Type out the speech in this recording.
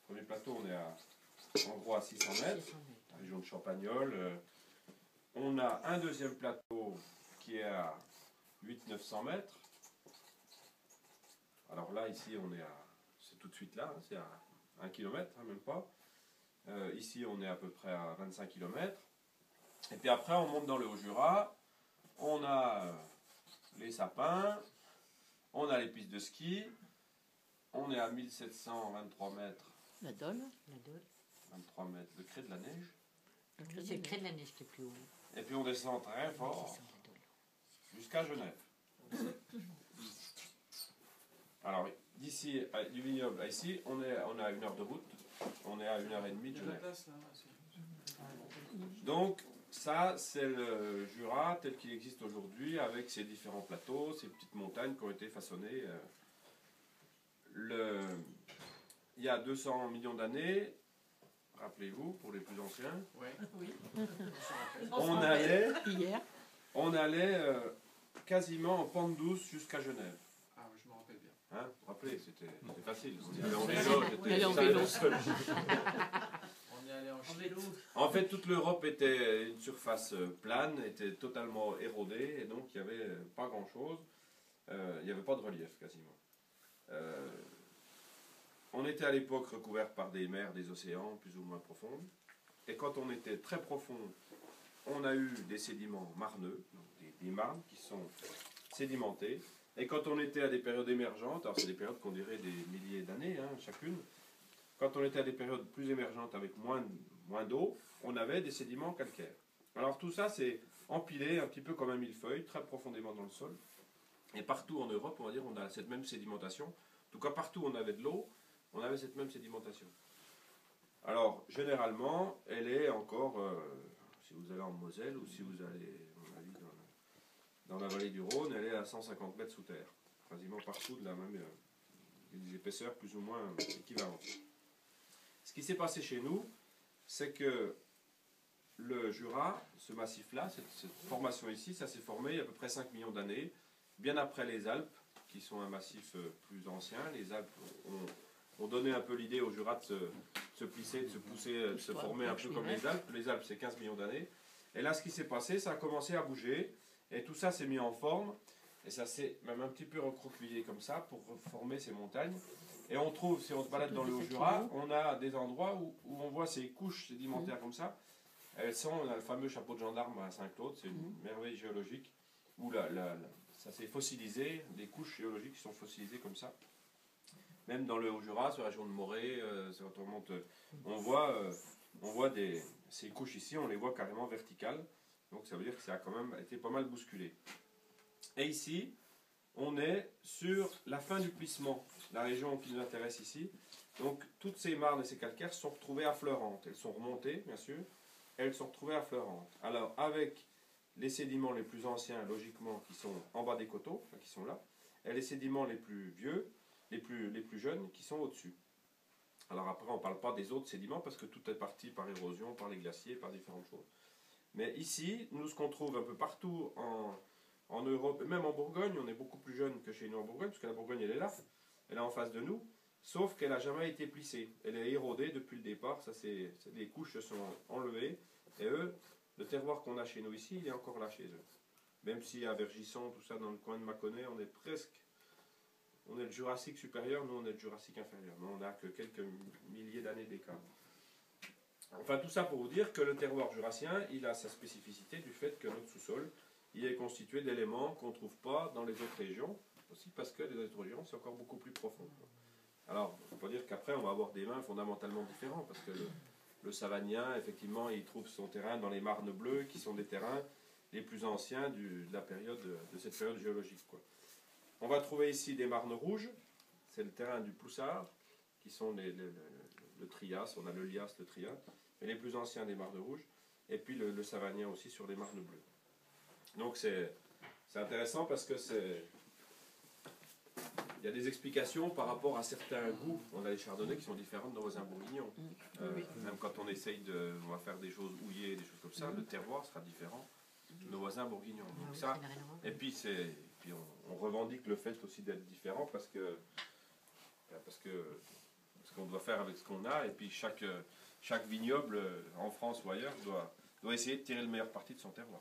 Premier plateau, on est en gros à 600 mètres, la région de Champagnole. On a un deuxième plateau qui est à 800-900 mètres. Alors là, ici, on est c'est tout de suite là, hein, c'est à 1 km, hein, même pas. Ici, on est à peu près à 25 km. Et puis après, on monte dans le Haut-Jura. On a les sapins, on a les pistes de ski. On est à 1723 mètres. La Dole. 23 mètres, le crêt de la neige. C'est le crêt de la neige qui est plus haut. Et puis on descend très fort jusqu'à Genève. Alors d'ici, du vignoble à ici, on est à 1 heure de route. On est à 1h30 de Genève. Donc ça, c'est le Jura tel qu'il existe aujourd'hui, avec ses différents plateaux, ces petites montagnes qui ont été façonnées. Il y a 200 millions d'années, rappelez-vous, pour les plus anciens, Oui. on allait quasiment en pente douce jusqu'à Genève. Ah oui, je me rappelle bien. Hein, vous vous rappelez, c'était facile. On y allait en vélo, On y allait en vélo. En fait, toute l'Europe était une surface plane, était totalement érodée, et donc il n'y avait pas grand-chose. Il n'y avait pas de relief quasiment. On était à l'époque recouvert par des mers, des océans plus ou moins profondes. Et quand on était très profond, on a eu des sédiments marneux, donc des marnes qui sont sédimentées. Et quand on était à des périodes émergentes, alors c'est des périodes qu'on dirait des milliers d'années hein, chacune, quand on était à des périodes plus émergentes avec moins d'eau, on avait des sédiments calcaires. Alors tout ça c'est empilé un petit peu comme un millefeuille, très profondément dans le sol. Et partout en Europe, on va dire, on a cette même sédimentation. En tout cas, partout où on avait de l'eau, on avait cette même sédimentation. Alors, généralement, elle est encore, si vous allez en Moselle ou si vous allez, on a vu, dans la vallée du Rhône, elle est à 150 mètres sous terre. Quasiment partout de la même, des épaisseurs plus ou moins équivalentes. Ce qui s'est passé chez nous, c'est que le Jura, ce massif-là, cette formation ici, ça s'est formé il y a à peu près 5 millions d'années, bien après les Alpes, qui sont un massif plus ancien. Les Alpes ont donné un peu l'idée au Jura de se plisser, de se pousser, de se former un peu comme les Alpes. Les Alpes, c'est 15 millions d'années. Et là, ce qui s'est passé, ça a commencé à bouger, et tout ça s'est mis en forme, et ça s'est même un petit peu recroquevillé comme ça pour former ces montagnes. Et on trouve, si on se balade dans le Haut-Jura, on a des endroits où on voit ces couches sédimentaires comme ça. Elles sont, on a le fameux chapeau de gendarme à Saint-Claude, c'est une merveille géologique, où ça s'est fossilisé, des couches géologiques qui sont fossilisées comme ça. Même dans le Haut-Jura, sur la région de Morée, quand on monte, on voit ces couches ici, on les voit carrément verticales. Donc ça veut dire que ça a quand même été pas mal bousculé. Et ici, on est sur la fin du plissement, la région qui nous intéresse ici. Donc toutes ces marnes et ces calcaires sont retrouvées affleurantes. Elles sont remontées, bien sûr, et elles sont retrouvées affleurantes. Alors avec les sédiments les plus anciens, logiquement, qui sont en bas des coteaux, enfin, qui sont là, et les sédiments les plus vieux, les plus jeunes, qui sont au-dessus. Alors après, on ne parle pas des autres sédiments, parce que tout est parti par érosion, par les glaciers, par différentes choses. Mais ici, nous, ce qu'on trouve un peu partout en Europe, et même en Bourgogne, on est beaucoup plus jeune que chez nous en Bourgogne, parce que la Bourgogne, elle est là, elle est en face de nous, sauf qu'elle n'a jamais été plissée. Elle est érodée depuis le départ, les couches se sont enlevées, et eux, le terroir qu'on a chez nous ici, il est encore là chez eux. Même si à Vergisson, tout ça, dans le coin de Mâconnais, on est presque... On est le Jurassique supérieur, nous on est le Jurassique inférieur. Mais on n'a que quelques milliers d'années d'écart. Enfin, tout ça pour vous dire que le terroir jurassien, il a sa spécificité du fait que notre sous-sol, il est constitué d'éléments qu'on ne trouve pas dans les autres régions, aussi parce que les autres régions, c'est encore beaucoup plus profond. Alors, il ne faut pas dire qu'après, on va avoir des vins fondamentalement différents, parce que le Savagnin, effectivement, il trouve son terrain dans les marnes bleues, qui sont des terrains les plus anciens de cette période géologique, quoi. On va trouver ici des marnes rouges, c'est le terrain du Ploussard, qui sont le Trias, on a le Lias, le Trias, mais les plus anciens des marnes rouges, et puis le Savagnin aussi sur les marnes bleues. Donc c'est intéressant parce que il y a des explications par rapport à certains goûts. On a les chardonnays qui sont différents de nos voisins bourguignons. Même quand on essaye on va faire des choses houillées, des choses comme ça, le terroir sera différent de nos voisins bourguignons. Donc ça, et puis on revendique le fait aussi d'être différent parce que ce qu'on doit faire avec ce qu'on a, et puis chaque vignoble, en France ou ailleurs, doit essayer de tirer le meilleur parti de son terroir.